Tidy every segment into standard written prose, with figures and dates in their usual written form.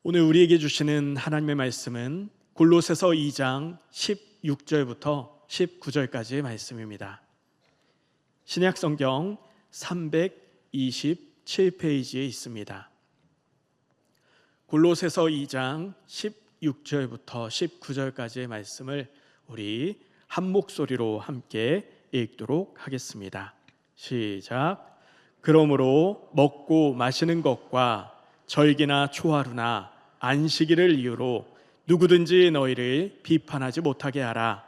오늘 우리에게 주시는 하나님의 말씀은 골로새서 2장 16절부터 19절까지의 말씀입니다. 신약 성경 327페이지에 있습니다. 골로새서 2장 16절부터 19절까지의 말씀을 우리 한 목소리로 함께 읽도록 하겠습니다. 시작. 그러므로 먹고 마시는 것과 절기나 초하루나 안식일을 이유로 누구든지 너희를 비판하지 못하게 하라.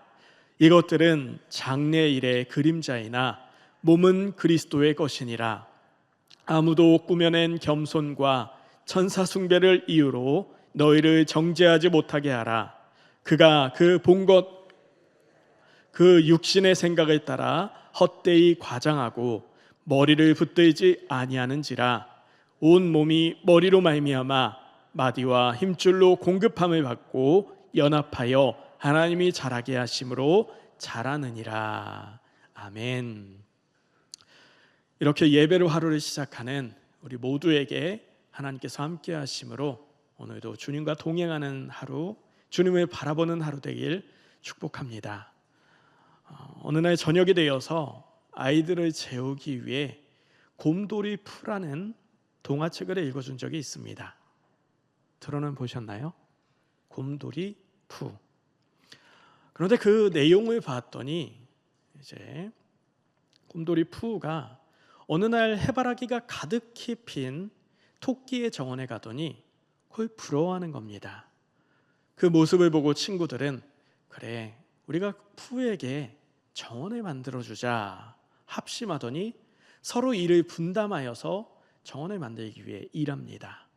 이것들은 장래일의 그림자이나 몸은 그리스도의 것이니라. 아무도 꾸며낸 겸손과 천사 숭배를 이유로 너희를 정죄하지 못하게 하라. 그가 그 육신의 생각을 따라 헛되이 과장하고 머리를 붙들지 아니하는지라. 온 몸이 머리로 말미암아 마디와 힘줄로 공급함을 받고 연합하여 하나님이 자라게 하심으로 자라느니라. 아멘. 이렇게 예배로 하루를 시작하는 우리 모두에게 하나님께서 함께 하심으로 오늘도 주님과 동행하는 하루, 주님을 바라보는 하루 되길 축복합니다. 어느 날 저녁이 되어서 아이들을 재우기 위해 곰돌이 푸라는 동화책을 읽어준 적이 있습니다. 들어는 보셨나요? 곰돌이 푸. 그런데 그 내용을 봤더니 이제 곰돌이 푸가 어느 날 해바라기가 가득히 핀 토끼의 정원에 가더니 그걸 부러워하는 겁니다. 그 모습을 보고 친구들은 그래, 우리가 푸에게 정원을 만들어주자 합심하더니 서로 일을 분담하여서 정원을 만들기 위해 일합니다.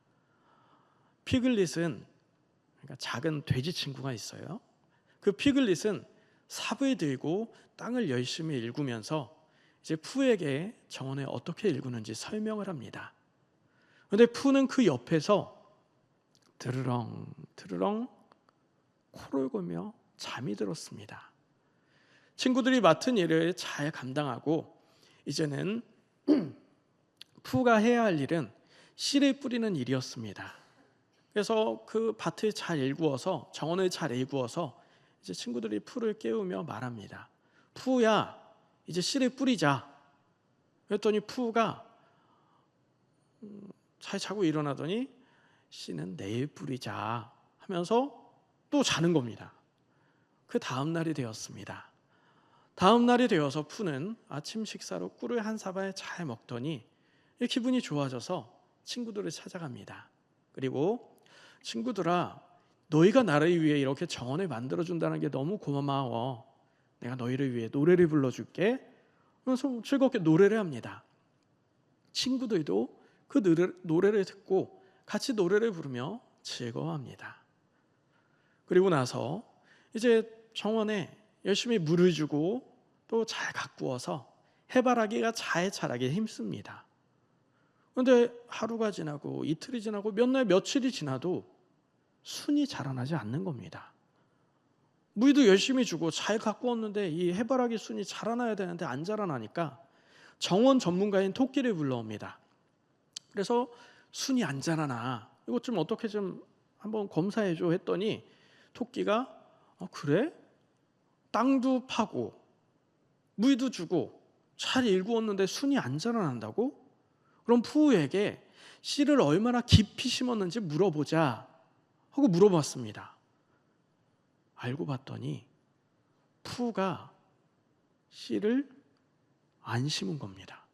피글릿은, 그러니까 작은 돼지 친구가 있어요. 그 피글릿은 삽을 들고 땅을 열심히 일구면서 이제 푸에게 정원을 어떻게 일구는지 설명을 합니다. 그런데 푸는 그 옆에서 드르렁 드르렁 코를 골며 잠이 들었습니다. 친구들이 맡은 일을 잘 감당하고 이제는 푸가 해야 할 일은 씨를 뿌리는 일이었습니다. 그래서 그 밭을 잘 일구어서, 정원을 잘 일구어서 이제 친구들이 푸를 깨우며 말합니다. 푸야, 이제 씨를 뿌리자. 그랬더니 푸가 잘 자고 일어나더니 씨는 내일 뿌리자 하면서 또 자는 겁니다. 그 다음 날이 되었습니다. 다음 날이 되어서 푸는 아침 식사로 꿀을 한 사발 잘 먹더니 기분이 좋아져서 친구들을 찾아갑니다. 그리고 친구들아, 너희가 나를 위해 이렇게 정원을 만들어준다는 게 너무 고마워. 내가 너희를 위해 노래를 불러줄게. 그래서 즐겁게 노래를 합니다. 친구들도 그 노래를 듣고 같이 노래를 부르며 즐거워합니다. 그리고 나서 이제 정원에 열심히 물을 주고 또 잘 가꾸어서 해바라기가 잘 자라게 힘씁니다. 그런데 하루가 지나고 이틀이 지나고 몇 날 며칠이 지나도 순이 자라나지 않는 겁니다. 물도 열심히 주고 잘 가꾸었는데 이 해바라기 순이 자라나야 되는데 안 자라나니까 정원 전문가인 토끼를 불러옵니다. 그래서 순이 안 자라나, 이것 좀 어떻게 좀 한번 검사해줘 했더니 토끼가 그래? 땅도 파고 물도 주고 잘 일구었는데 순이 안 자라난다고? 그럼 푸우에게 씨를 얼마나 깊이 심었는지 물어보자 하고 물어봤습니다. 알고 봤더니 푸우가 씨를 안 심은 겁니다.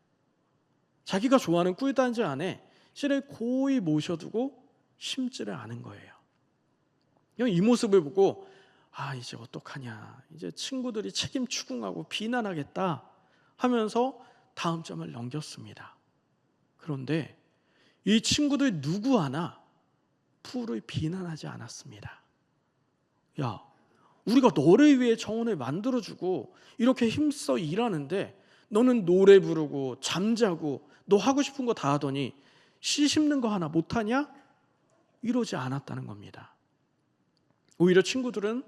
자기가 좋아하는 꿀단지 안에 씨를 고이 모셔두고 심지를 않은 거예요. 이 모습을 보고 이제 어떡하냐, 이제 친구들이 책임 추궁하고 비난하겠다 하면서 다음 점을 넘겼습니다. 그런데 이 친구들 누구 하나 푸를 비난하지 않았습니다. 야, 우리가 너를 위해 정원을 만들어주고 이렇게 힘써 일하는데 너는 노래 부르고 잠자고 너 하고 싶은 거 다 하더니 씨 심는 거 하나 못하냐? 이러지 않았다는 겁니다. 오히려 친구들은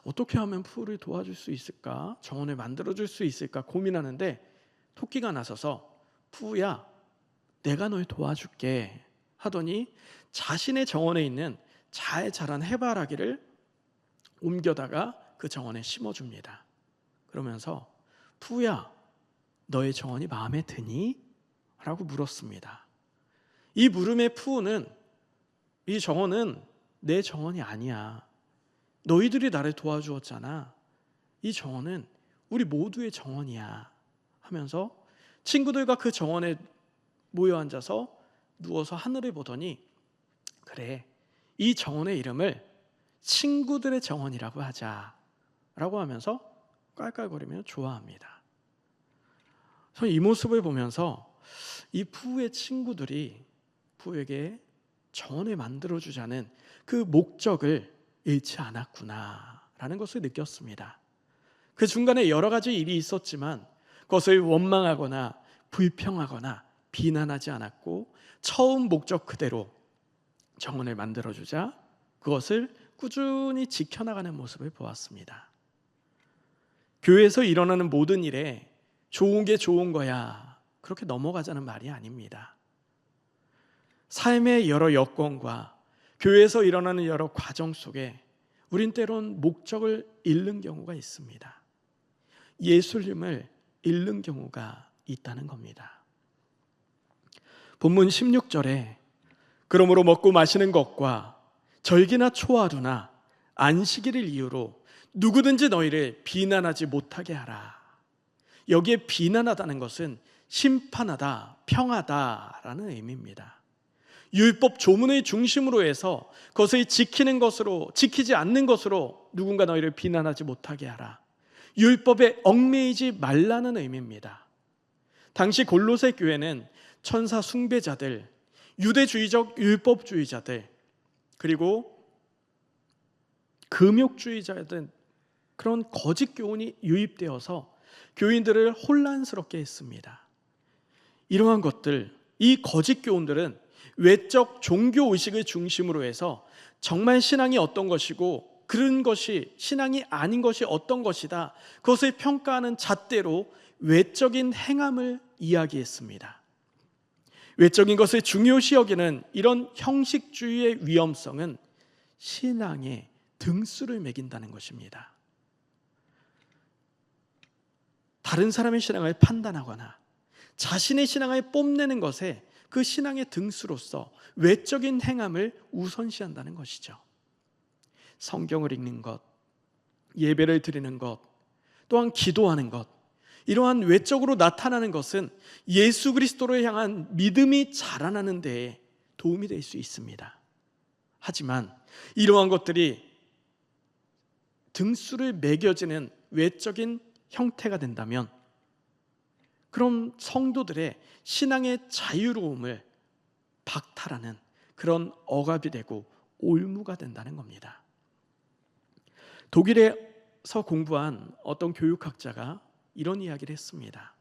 어떻게 하면 푸를 도와줄 수 있을까? 정원을 만들어줄 수 있을까? 고민하는데 토끼가 나서서 푸야, 내가 널 도와줄게 하더니 자신의 정원에 있는 잘 자란 해바라기를 옮겨다가 그 정원에 심어줍니다. 그러면서 푸우야, 너의 정원이 마음에 드니? 라고 물었습니다. 이 물음의 푸우는 이 정원은 내 정원이 아니야. 너희들이 나를 도와주었잖아. 이 정원은 우리 모두의 정원이야. 하면서 친구들과 그 정원에 모여 앉아서 누워서 하늘을 보더니 그래, 이 정원의 이름을 친구들의 정원이라고 하자 라고 하면서 깔깔거리며 좋아합니다. 저는 이 모습을 보면서 이 푸우의 친구들이 푸우에게 정원을 만들어주자는 그 목적을 잃지 않았구나라는 것을 느꼈습니다. 그 중간에 여러 가지 일이 있었지만 그것을 원망하거나 불평하거나 비난하지 않았고 처음 목적 그대로 정원을 만들어주자 그것을 꾸준히 지켜나가는 모습을 보았습니다. 교회에서 일어나는 모든 일에 좋은 게 좋은 거야 그렇게 넘어가자는 말이 아닙니다. 삶의 여러 여건과 교회에서 일어나는 여러 과정 속에 우린 때론 목적을 잃는 경우가 있습니다. 예수님을 잃는 경우가 있다는 겁니다. 본문 16절에 그러므로 먹고 마시는 것과 절기나 초하루나 안식일을 이유로 누구든지 너희를 비난하지 못하게 하라. 여기에 비난하다는 것은 심판하다, 평하다라는 의미입니다. 율법 조문의 중심으로 해서 그것을 지키는 것으로, 지키지 않는 것으로 누군가 너희를 비난하지 못하게 하라. 율법에 얽매이지 말라는 의미입니다. 당시 골로새 교회는 천사 숭배자들, 유대주의적 율법주의자들, 그리고 금욕주의자들, 그런 거짓 교훈이 유입되어서 교인들을 혼란스럽게 했습니다. 이러한 것들, 이 거짓 교훈들은 외적 종교 의식을 중심으로 해서 정말 신앙이 어떤 것이고 그런 것이 신앙이 아닌 것이 어떤 것이다, 그것을 평가하는 잣대로 외적인 행함을 이야기했습니다. 외적인 것을 중요시 여기는 이런 형식주의의 위험성은 신앙의 등수를 매긴다는 것입니다. 다른 사람의 신앙을 판단하거나 자신의 신앙을 뽐내는 것에 그 신앙의 등수로서 외적인 행함을 우선시한다는 것이죠. 성경을 읽는 것, 예배를 드리는 것, 또한 기도하는 것, 이러한 외적으로 나타나는 것은 예수 그리스도를 향한 믿음이 자라나는 데에 도움이 될 수 있습니다. 하지만 이러한 것들이 등수를 매겨지는 외적인 형태가 된다면 그럼 성도들의 신앙의 자유로움을 박탈하는 그런 억압이 되고 올무가 된다는 겁니다. 독일에서 공부한 어떤 교육학자가 이런 이야기를 했습니다.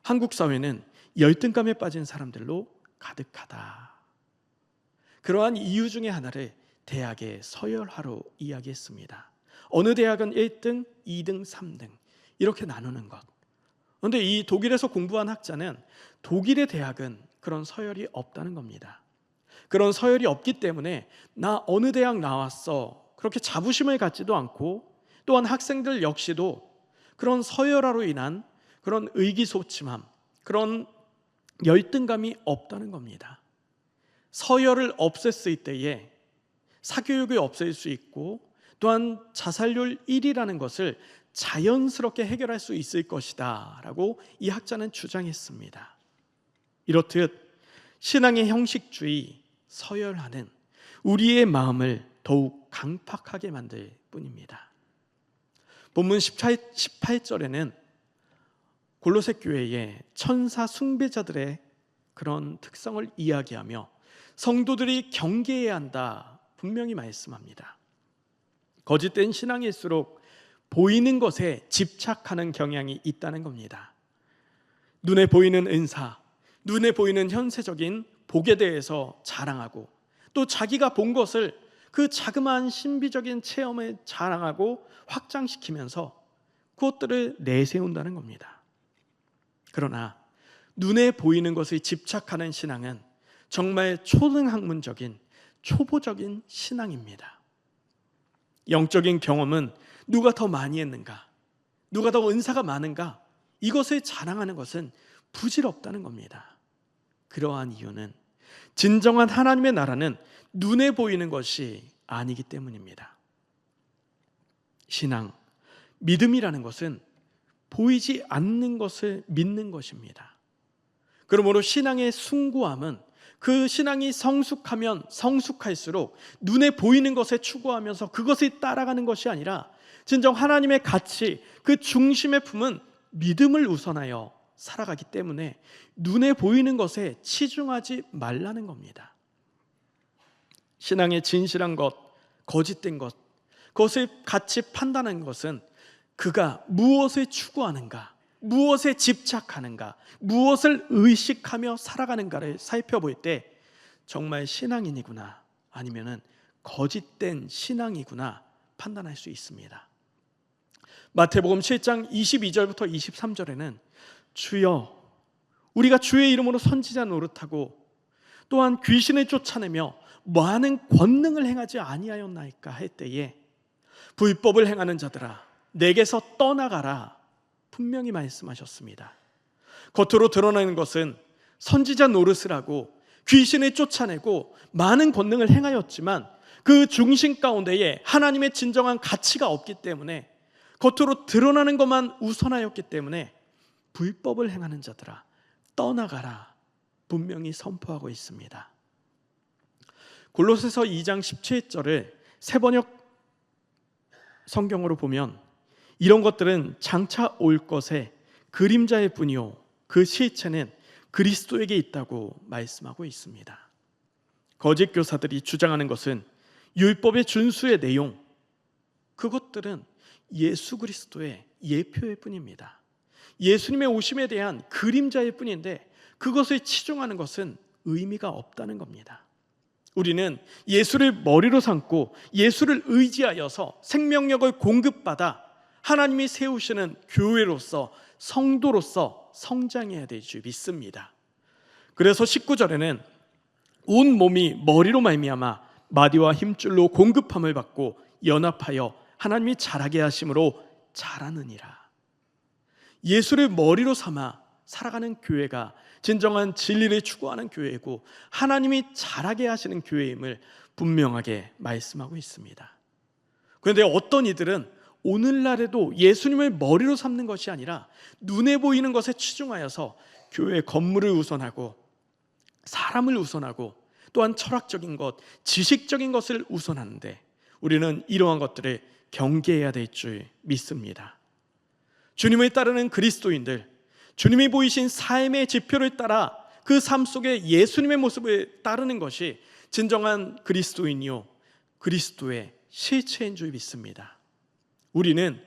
한국 사회는 열등감에 빠진 사람들로 가득하다. 그러한 이유 중에 하나를 대학의 서열화로 이야기했습니다. 어느 대학은 1등, 2등, 3등 이렇게 나누는 것. 그런데 이 독일에서 공부한 학자는 독일의 대학은 그런 서열이 없다는 겁니다. 그런 서열이 없기 때문에 나 어느 대학 나왔어 그렇게 자부심을 갖지도 않고, 또한 학생들 역시도 그런 서열화로 인한 그런 의기소침함, 그런 열등감이 없다는 겁니다. 서열을 없앴을 때에 사교육이 없앨 수 있고, 또한 자살률 1위라는 것을 자연스럽게 해결할 수 있을 것이다 라고 이 학자는 주장했습니다. 이렇듯 신앙의 형식주의, 서열화는 우리의 마음을 더욱 강팍하게 만들 뿐입니다. 본문 18절에는 골로새 교회의 천사 숭배자들의 그런 특성을 이야기하며 성도들이 경계해야 한다 분명히 말씀합니다. 거짓된 신앙일수록 보이는 것에 집착하는 경향이 있다는 겁니다. 눈에 보이는 은사, 눈에 보이는 현세적인 복에 대해서 자랑하고, 또 자기가 본 것을 그 자그마한 신비적인 체험을 자랑하고 확장시키면서 그것들을 내세운다는 겁니다. 그러나 눈에 보이는 것에 집착하는 신앙은 정말 초등학문적인 초보적인 신앙입니다. 영적인 경험은 누가 더 많이 했는가, 누가 더 은사가 많은가, 이것을 자랑하는 것은 부질없다는 겁니다. 그러한 이유는 진정한 하나님의 나라는 눈에 보이는 것이 아니기 때문입니다. 신앙, 믿음이라는 것은 보이지 않는 것을 믿는 것입니다. 그러므로 신앙의 숭고함은 그 신앙이 성숙하면 성숙할수록 눈에 보이는 것에 추구하면서 그것을 따라가는 것이 아니라 진정 하나님의 가치, 그 중심의 품은 믿음을 우선하여 살아가기 때문에 눈에 보이는 것에 치중하지 말라는 겁니다. 신앙의 진실한 것, 거짓된 것, 그것을 같이 판단하는 것은 그가 무엇을 추구하는가, 무엇에 집착하는가, 무엇을 의식하며 살아가는가를 살펴볼 때 정말 신앙인이구나, 아니면은 거짓된 신앙이구나 판단할 수 있습니다. 마태복음 7장 22절부터 23절에는 주여, 우리가 주의 이름으로 선지자 노릇하고 또한 귀신을 쫓아내며 많은 권능을 행하지 아니하였나이까 할 때에 불법을 행하는 자들아 내게서 떠나가라 분명히 말씀하셨습니다. 겉으로 드러나는 것은 선지자 노릇을 하고 귀신을 쫓아내고 많은 권능을 행하였지만 그 중심 가운데에 하나님의 진정한 가치가 없기 때문에, 겉으로 드러나는 것만 우선하였기 때문에 불법을 행하는 자들아 떠나가라 분명히 선포하고 있습니다. 골로새서 2장 17절을 새번역 성경으로 보면 이런 것들은 장차 올 것의 그림자일 뿐이요 그 실체는 그리스도에게 있다고 말씀하고 있습니다. 거짓 교사들이 주장하는 것은 율법의 준수의 내용, 그것들은 예수 그리스도의 예표일 뿐입니다. 예수님의 오심에 대한 그림자일 뿐인데 그것을 치중하는 것은 의미가 없다는 겁니다. 우리는 예수를 머리로 삼고 예수를 의지하여서 생명력을 공급받아 하나님이 세우시는 교회로서, 성도로서 성장해야 될 줄 믿습니다. 그래서 19절에는 온 몸이 머리로 말미암아 마디와 힘줄로 공급함을 받고 연합하여 하나님이 자라게 하심으로 자라느니라. 예수를 머리로 삼아 살아가는 교회가 진정한 진리를 추구하는 교회이고 하나님이 자라게 하시는 교회임을 분명하게 말씀하고 있습니다. 그런데 어떤 이들은 오늘날에도 예수님을 머리로 삼는 것이 아니라 눈에 보이는 것에 치중하여서 교회 건물을 우선하고 사람을 우선하고 또한 철학적인 것, 지식적인 것을 우선하는데 우리는 이러한 것들을 경계해야 될 줄 믿습니다. 주님을 따르는 그리스도인들, 주님이 보이신 삶의 지표를 따라 그 삶 속에 예수님의 모습을 따르는 것이 진정한 그리스도인이요 그리스도의 실체인 줄 믿습니다. 우리는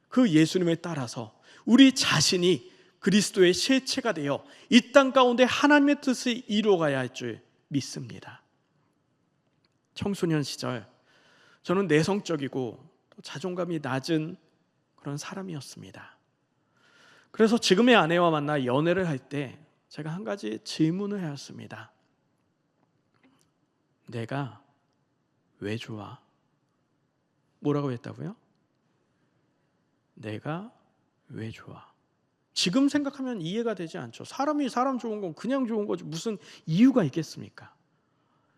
그 예수님을 따라서 우리 자신이 그리스도의 실체가 되어 이 땅 가운데 하나님의 뜻을 이루어가야 할 줄 믿습니다. 청소년 시절 저는 내성적이고 자존감이 낮은 그런 사람이었습니다. 그래서 지금의 아내와 만나 연애를 할 때 제가 한 가지 질문을 해왔습니다. 내가 왜 좋아? 뭐라고 했다고요? 내가 왜 좋아? 지금 생각하면 이해가 되지 않죠. 사람이 사람 좋은 건 그냥 좋은 거지 무슨 이유가 있겠습니까?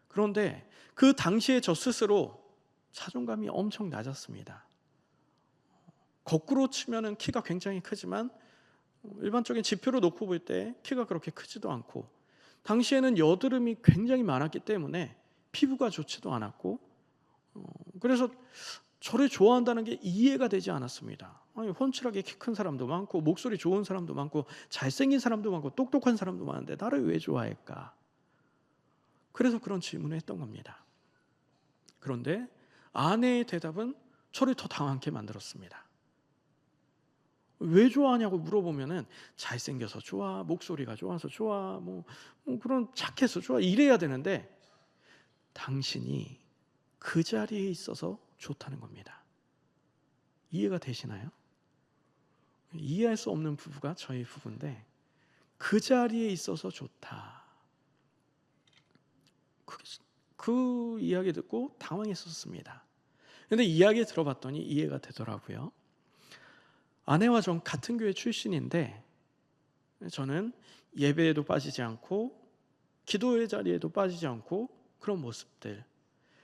그런데 그 당시에 저 스스로 자존감이 엄청 낮았습니다. 거꾸로 치면은 키가 굉장히 크지만 일반적인 지표로 놓고 볼 때 키가 그렇게 크지도 않고, 당시에는 여드름이 굉장히 많았기 때문에 피부가 좋지도 않았고, 그래서 저를 좋아한다는 게 이해가 되지 않았습니다. 아니, 훤칠하게 키 큰 사람도 많고 목소리 좋은 사람도 많고 잘생긴 사람도 많고 똑똑한 사람도 많은데 나를 왜 좋아할까? 그래서 그런 질문을 했던 겁니다. 그런데 아내의 대답은 저를 더 당황케 만들었습니다. 왜 좋아하냐고 물어보면은 잘생겨서 좋아, 목소리가 좋아서 좋아, 뭐 그런 착해서 좋아 이래야 되는데 당신이 그 자리에 있어서 좋다는 겁니다. 이해가 되시나요? 이해할 수 없는 부부가 저희 부부인데 그 자리에 있어서 좋다. 그 이야기 듣고 당황했었습니다. 그런데 이야기 들어봤더니 이해가 되더라고요. 아내와 전 같은 교회 출신인데 저는 예배에도 빠지지 않고 기도의 자리에도 빠지지 않고 그런 모습들,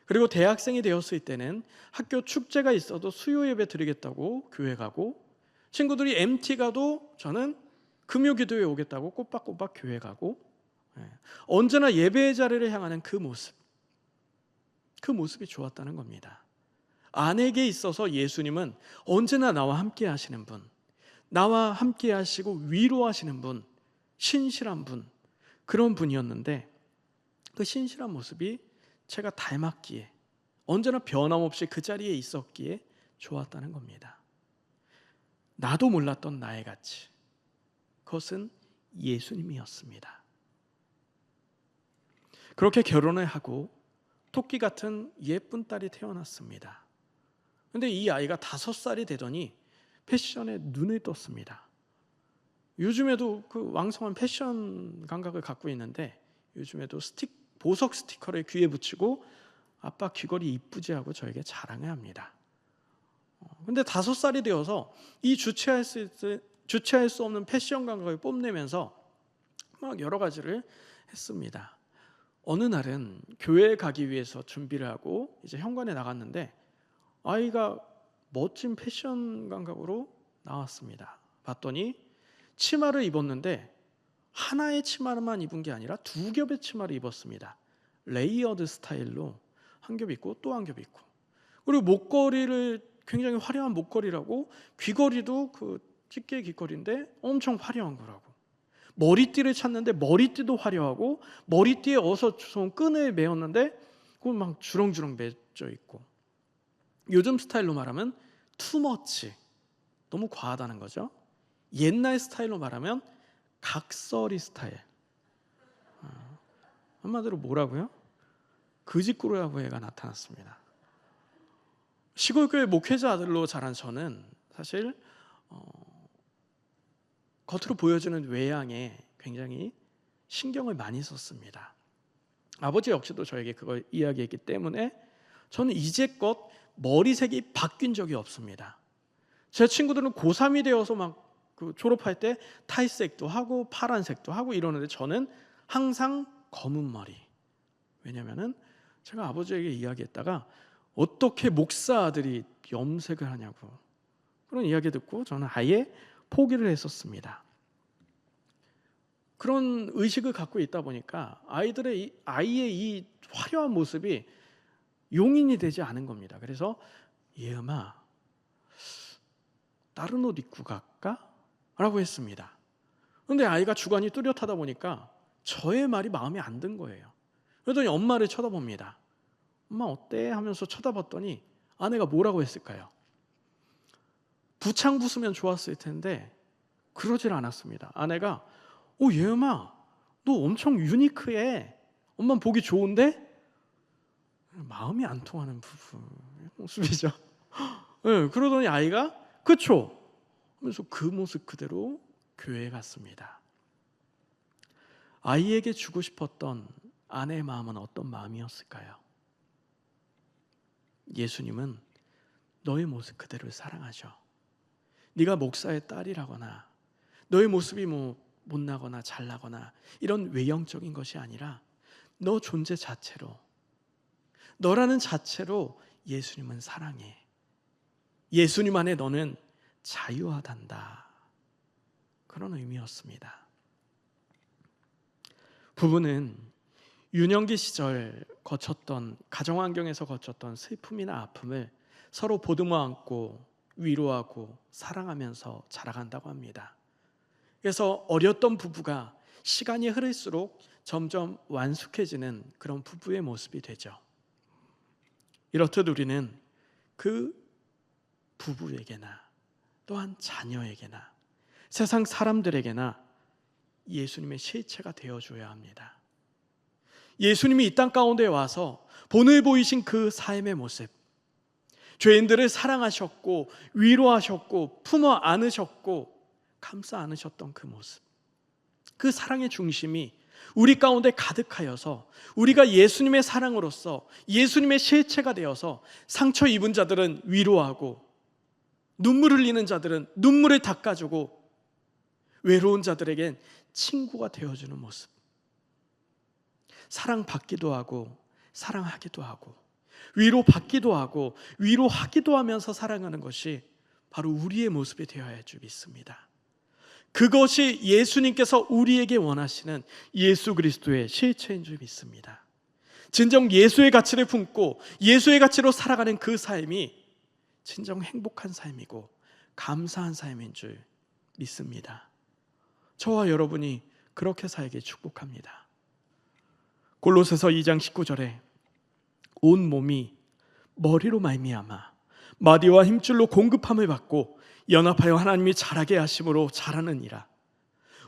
그리고 대학생이 되었을 때는 학교 축제가 있어도 수요 예배 드리겠다고 교회 가고, 친구들이 MT 가도 저는 금요 기도에 오겠다고 꼬박꼬박 교회 가고, 언제나 예배의 자리를 향하는 그 모습이 좋았다는 겁니다. 아내에게 있어서 예수님은 언제나 나와 함께 하시는 분, 나와 함께 하시고 위로하시는 분, 신실한 분, 그런 분이었는데 그 신실한 모습이 제가 닮았기에, 언제나 변함없이 그 자리에 있었기에 좋았다는 겁니다. 나도 몰랐던 나의 가치, 그것은 예수님이었습니다. 그렇게 결혼을 하고 토끼 같은 예쁜 딸이 태어났습니다. 그런데 이 아이가 5살이 되더니 패션에 눈을 떴습니다. 요즘에도 그 왕성한 패션 감각을 갖고 있는데, 요즘에도 보석 스티커를 귀에 붙이고 아빠 귀걸이 이쁘지 하고 저에게 자랑을 합니다. 근데 5살이 되어서 이 주체할 수 없는 패션 감각을 뽐내면서 막 여러 가지를 했습니다. 어느 날은 교회에 가기 위해서 준비를 하고 이제 현관에 나갔는데 아이가 멋진 패션 감각으로 나왔습니다. 봤더니 치마를 입었는데 하나의 치마만 입은 게 아니라 2겹의 치마를 입었습니다. 레이어드 스타일로 한 겹 입고 또 한 겹 입고, 그리고 목걸이를 굉장히 화려한 목걸이라고, 귀걸이도 그 집게 귀걸이인데 엄청 화려한 거라고, 머리띠를 찾는데 머리띠도 화려하고, 머리띠에 어서 주워온 끈을 매었는데 그건 막 주렁주렁 맺혀 있고, 요즘 스타일로 말하면 투머치, 너무 과하다는 거죠. 옛날 스타일로 말하면 각설이 스타일. 한마디로 뭐라고요? 그지꾸루라고 애가 나타났습니다. 시골교회 목회자 아들로 자란 저는 사실 겉으로 보여주는 외양에 굉장히 신경을 많이 썼습니다. 아버지 역시도 저에게 그걸 이야기했기 때문에 저는 이제껏 머리색이 바뀐 적이 없습니다. 제 친구들은 고3이 되어서 막 그 졸업할 때 탈색도 하고 파란색도 하고 이러는데 저는 항상 검은 머리. 왜냐면은 제가 아버지에게 이야기했다가 어떻게 목사 아들이 염색을 하냐고 그런 이야기 듣고 저는 아예 포기를 했었습니다. 그런 의식을 갖고 있다 보니까 아이의 이 화려한 모습이 용인이 되지 않은 겁니다. 그래서 예음아, 다른 옷 입고 갈까? 라고 했습니다. 그런데 아이가 주관이 뚜렷하다 보니까 저의 말이 마음에 안 든 거예요. 그러더니 엄마를 쳐다봅니다. 엄마 어때? 하면서 쳐다봤더니 아내가 뭐라고 했을까요? 부창 붙으면 좋았을 텐데 그러질 않았습니다. 아내가 예음아, 너 엄청 유니크해. 엄마 보기 좋은데? 마음이 안 통하는 부부 모습이죠. 네, 그러더니 아이가 그쵸? 하면서 그 모습 그대로 교회에 갔습니다. 아이에게 주고 싶었던 아내의 마음은 어떤 마음이었을까요? 예수님은 너의 모습 그대로를 사랑하셔. 네가 목사의 딸이라거나 너의 모습이 못나거나 잘나거나 이런 외형적인 것이 아니라 너 존재 자체로, 너라는 자체로 예수님은 사랑해. 예수님 안에 너는 자유하단다. 그런 의미였습니다. 부부는 유년기 시절 거쳤던 가정환경에서 거쳤던 슬픔이나 아픔을 서로 보듬어 안고 위로하고 사랑하면서 자라간다고 합니다. 그래서 어렸던 부부가 시간이 흐를수록 점점 완숙해지는 그런 부부의 모습이 되죠. 이렇듯 우리는 그 부부에게나 또한 자녀에게나 세상 사람들에게나 예수님의 실체가 되어줘야 합니다. 예수님이 이 땅 가운데 와서 본을 보이신 그 삶의 모습, 죄인들을 사랑하셨고 위로하셨고 품어 안으셨고 감싸 안으셨던 그 모습, 그 사랑의 중심이 우리 가운데 가득하여서 우리가 예수님의 사랑으로서 예수님의 실체가 되어서 상처 입은 자들은 위로하고 눈물 흘리는 자들은 눈물을 닦아주고 외로운 자들에겐 친구가 되어주는 모습, 사랑받기도 하고 사랑하기도 하고 위로받기도 하고 위로하기도 하면서 사랑하는 것이 바로 우리의 모습이 되어야 할 줄 믿습니다. 그것이 예수님께서 우리에게 원하시는 예수 그리스도의 실체인 줄 믿습니다. 진정 예수의 가치를 품고 예수의 가치로 살아가는 그 삶이 진정 행복한 삶이고 감사한 삶인 줄 믿습니다. 저와 여러분이 그렇게 살길 축복합니다. 골로새서 2장 19절에 온 몸이 머리로 말미암아 마디와 힘줄로 공급함을 받고 연합하여 하나님이 자라게 하심으로 자라느니라.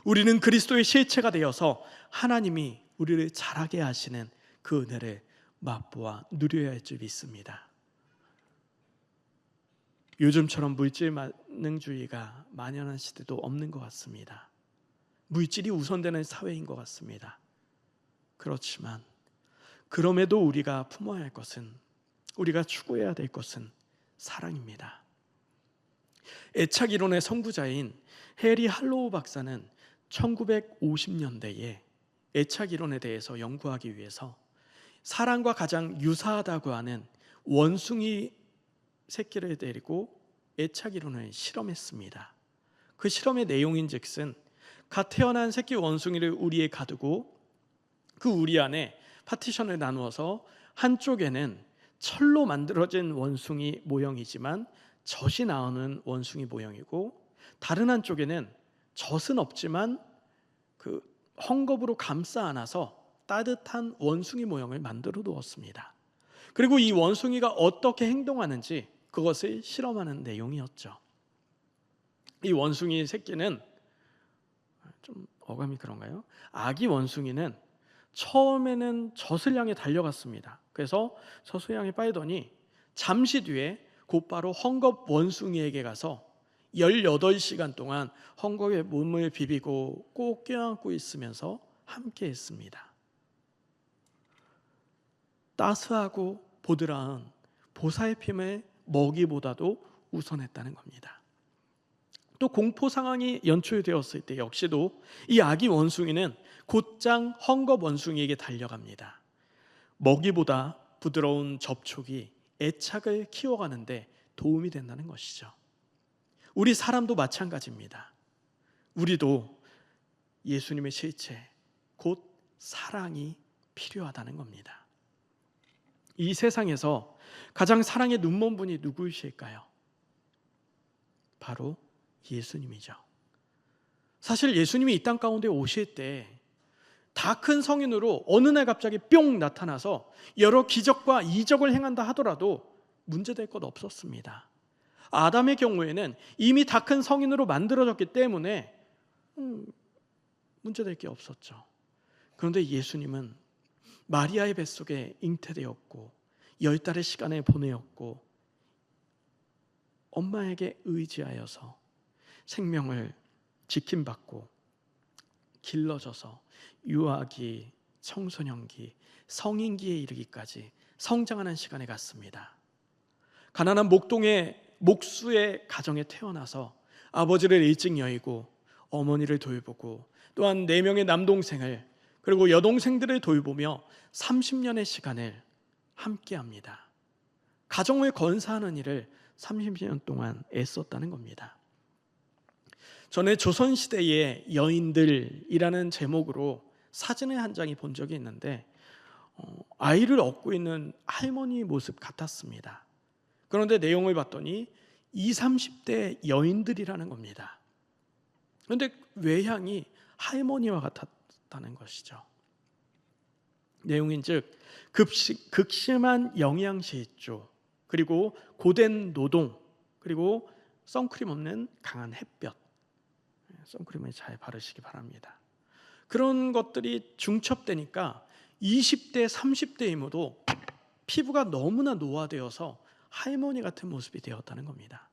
우리는 그리스도의 실체가 되어서 하나님이 우리를 자라게 하시는 그 은혜를 맛보아 누려야 할 줄 믿습니다. 요즘처럼 물질 만능주의가 만연한 시대도 없는 것 같습니다. 물질이 우선되는 사회인 것 같습니다. 그렇지만 그럼에도 우리가 품어야 할 것은, 우리가 추구해야 될 것은 사랑입니다. 애착 이론의 선구자인 해리 할로우 박사는 1950년대에 애착 이론에 대해서 연구하기 위해서 사랑과 가장 유사하다고 하는 원숭이 새끼를 데리고 애착 이론을 실험했습니다. 그 실험의 내용인즉슨 갓 태어난 새끼 원숭이를 우리에 가두고 그 우리 안에 파티션을 나누어서 한쪽에는 철로 만들어진 원숭이 모형이지만 젖이 나오는 원숭이 모형이고 다른 한쪽에는 젖은 없지만 그 헝겊으로 감싸 안아서 따뜻한 원숭이 모형을 만들어 두었습니다. 그리고 이 원숭이가 어떻게 행동하는지 그것을 실험하는 내용이었죠. 이 원숭이 새끼는 좀 어감이 그런가요? 아기 원숭이는 처음에는 젖을 향해 달려갔습니다. 그래서 젖을 향해 빨더니 잠시 뒤에 곧바로 헝겊 원숭이에게 가서 18시간 동안 헝겊에 몸을 비비고 꼭 껴안고 있으면서 함께 했습니다. 따스하고 보드라운 보살핌의 먹이보다도 우선했다는 겁니다. 또 공포 상황이 연출되었을 때 역시도 이 아기 원숭이는 곧장 헝겊 원숭이에게 달려갑니다. 먹이보다 부드러운 접촉이 애착을 키워가는데 도움이 된다는 것이죠. 우리 사람도 마찬가지입니다. 우리도 예수님의 실체, 곧 사랑이 필요하다는 겁니다. 이 세상에서 가장 사랑의 눈먼 분이 누구이실까요? 바로 예수님이죠. 사실 예수님이 이 땅 가운데 오실 때 다 큰 성인으로 어느 날 갑자기 뿅 나타나서 여러 기적과 이적을 행한다 하더라도 문제될 것 없었습니다. 아담의 경우에는 이미 다 큰 성인으로 만들어졌기 때문에 문제될 게 없었죠. 그런데 예수님은 마리아의 뱃속에 잉태되었고 10달의 시간을 보내었고 엄마에게 의지하여서 생명을 지킴받고 길러져서 유아기, 청소년기, 성인기에 이르기까지 성장하는 시간에 갔습니다. 가난한 목수의 가정에 태어나서 아버지를 일찍 여의고 어머니를 돌보고 또한 4명의 남동생을 그리고 여동생들을 돌보며 30년의 시간을 함께합니다. 가정을 건사하는 일을 30년 동안 애썼다는 겁니다. 전에 조선시대의 여인들이라는 제목으로 사진을 한 장이 본 적이 있는데 아이를 얻고 있는 할머니 모습 같았습니다. 그런데 내용을 봤더니 20, 30대 여인들이라는 겁니다. 그런데 외향이 할머니와 같았다는 것이죠. 내용인즉 극심한 영양실조, 그리고 고된 노동, 그리고 선크림 없는 강한 햇볕. 선크림을 잘 바르시기 바랍니다. 그런 것들이 중첩되니까 20대, 30대 이모도 피부가 너무나 노화되어서 할머니 같은 모습이 되었다는 겁니다.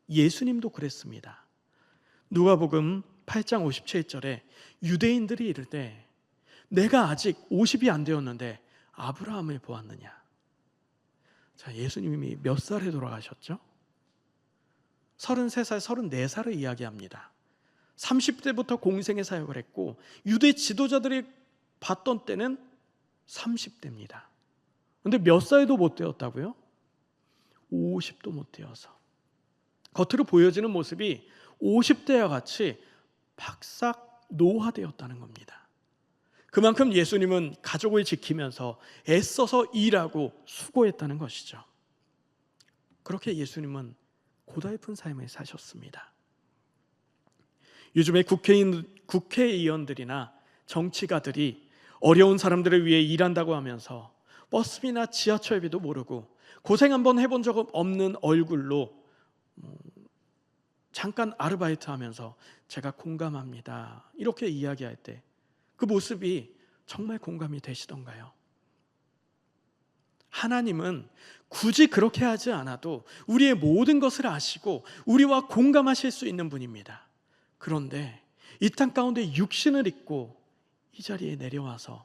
예수님도 그랬습니다. 누가복음 8장 57절에 유대인들이 이르되 내가 아직 50이 안 되었는데 아브라함을 보았느냐? 자, 예수님이 몇 살에 돌아가셨죠? 33살, 34살을 이야기합니다. 30대부터 공생의 사역을 했고 유대 지도자들이 봤던 때는 30대입니다. 그런데 몇 살도 못 되었다고요? 50도 못 되어서 겉으로 보여지는 모습이 50대와 같이 박삭 노화되었다는 겁니다. 그만큼 예수님은 가족을 지키면서 애써서 일하고 수고했다는 것이죠. 그렇게 예수님은 고달픈 삶을 사셨습니다. 요즘에 국회의원들이나 정치가들이 어려운 사람들을 위해 일한다고 하면서 버스비나 지하철비도 모르고 고생 한번 해본 적 없는 얼굴로 잠깐 아르바이트 하면서 제가 공감합니다 이렇게 이야기할 때 그 모습이 정말 공감이 되시던가요? 하나님은 굳이 그렇게 하지 않아도 우리의 모든 것을 아시고 우리와 공감하실 수 있는 분입니다. 그런데 이 땅 가운데 육신을 입고 이 자리에 내려와서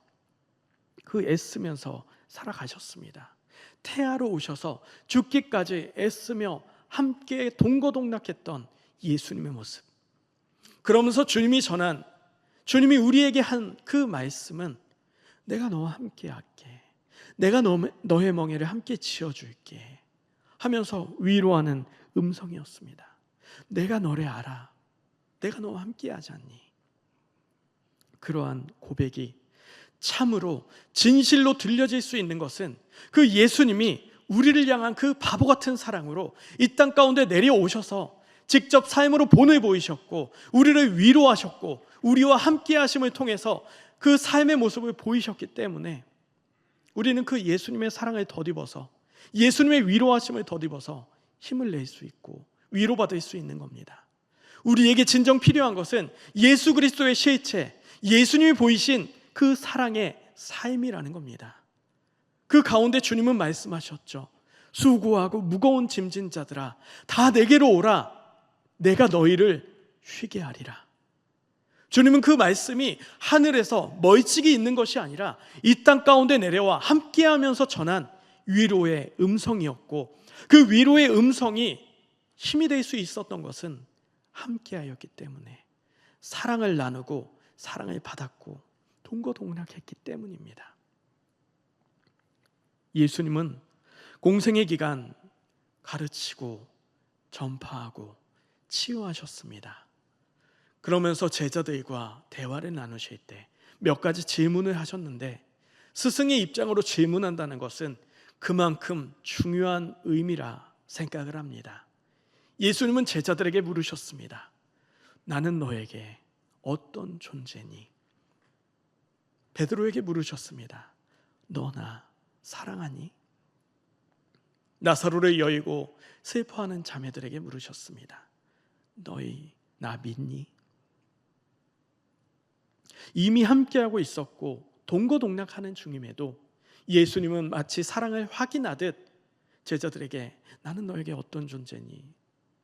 그 애쓰면서 살아가셨습니다. 태아로 오셔서 죽기까지 애쓰며 함께 동거동락했던 예수님의 모습. 그러면서 주님이 우리에게 한 그 말씀은 내가 너와 함께 할게. 내가 너의 멍에를 함께 지어줄게 하면서 위로하는 음성이었습니다. 내가 너를 알아. 내가 너와 함께 하지 않니? 그러한 고백이 참으로 진실로 들려질 수 있는 것은 그 예수님이 우리를 향한 그 바보 같은 사랑으로 이 땅 가운데 내려오셔서 직접 삶으로 본을 보이셨고 우리를 위로하셨고 우리와 함께 하심을 통해서 그 삶의 모습을 보이셨기 때문에 우리는 그 예수님의 사랑을 덧입어서 예수님의 위로하심을 덧입어서 힘을 낼 수 있고 위로받을 수 있는 겁니다. 우리에게 진정 필요한 것은 예수 그리스도의 실체, 예수님이 보이신 그 사랑의 삶이라는 겁니다. 그 가운데 주님은 말씀하셨죠. 수고하고 무거운 짐진 자들아 다 내게로 오라. 내가 너희를 쉬게 하리라. 주님은 그 말씀이 하늘에서 멀찍이 있는 것이 아니라 이 땅 가운데 내려와 함께하면서 전한 위로의 음성이었고 그 위로의 음성이 힘이 될 수 있었던 것은 함께하였기 때문에 사랑을 나누고 사랑을 받았고 동거동락했기 때문입니다. 예수님은 공생의 기간 가르치고 전파하고 치유하셨습니다. 그러면서 제자들과 대화를 나누실 때 몇 가지 질문을 하셨는데 스승의 입장으로 질문한다는 것은 그만큼 중요한 의미라 생각을 합니다. 예수님은 제자들에게 물으셨습니다. 나는 너에게 어떤 존재니? 베드로에게 물으셨습니다. 너 나 사랑하니? 나사로를 여의고 슬퍼하는 자매들에게 물으셨습니다. 너희 나 믿니? 이미 함께하고 있었고 동거동락하는 중임에도 예수님은 마치 사랑을 확인하듯 제자들에게 나는 너에게 어떤 존재니?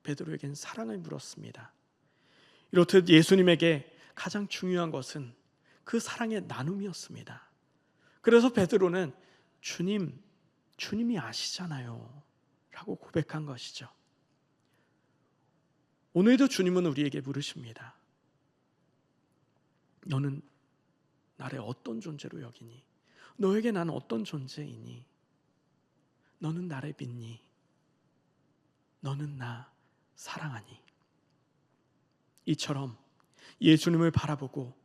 베드로에겐 사랑을 물었습니다. 이렇듯 예수님에게 가장 중요한 것은 그 사랑의 나눔이었습니다. 그래서 베드로는 주님이 아시잖아요 라고 고백한 것이죠. 오늘도 주님은 우리에게 물으십니다. 너는 나를 어떤 존재로 여기니? 너에게 나는 어떤 존재이니? 너는 나를 믿니? 너는 나 사랑하니? 이처럼 예수님을 바라보고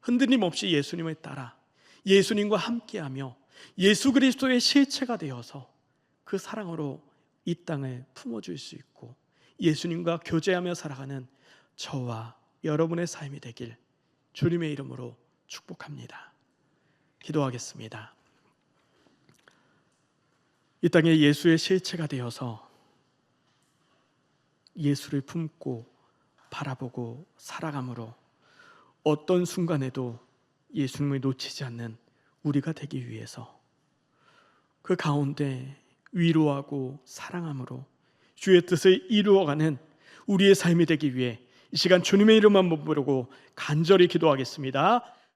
흔들림 없이 예수님을 따라 예수님과 함께하며 예수 그리스도의 실체가 되어서 그 사랑으로 이 땅을 품어줄 수 있고 예수님과 교제하며 살아가는 저와 여러분의 삶이 되길 주님의 이름으로 축복합니다. 기도하겠습니다. 이 땅에 예수의 실체가 되어서 예수를 품고 바라보고 살아감으로 어떤 순간에도 예수님을 놓치지 않는 우리가 되기 위해서 그 가운데 위로하고 사랑함으로 주의 뜻을 이루어가는 우리의 삶이 되기 위해 이 시간 주님의 이름만 부르고 간절히 기도하겠습니다.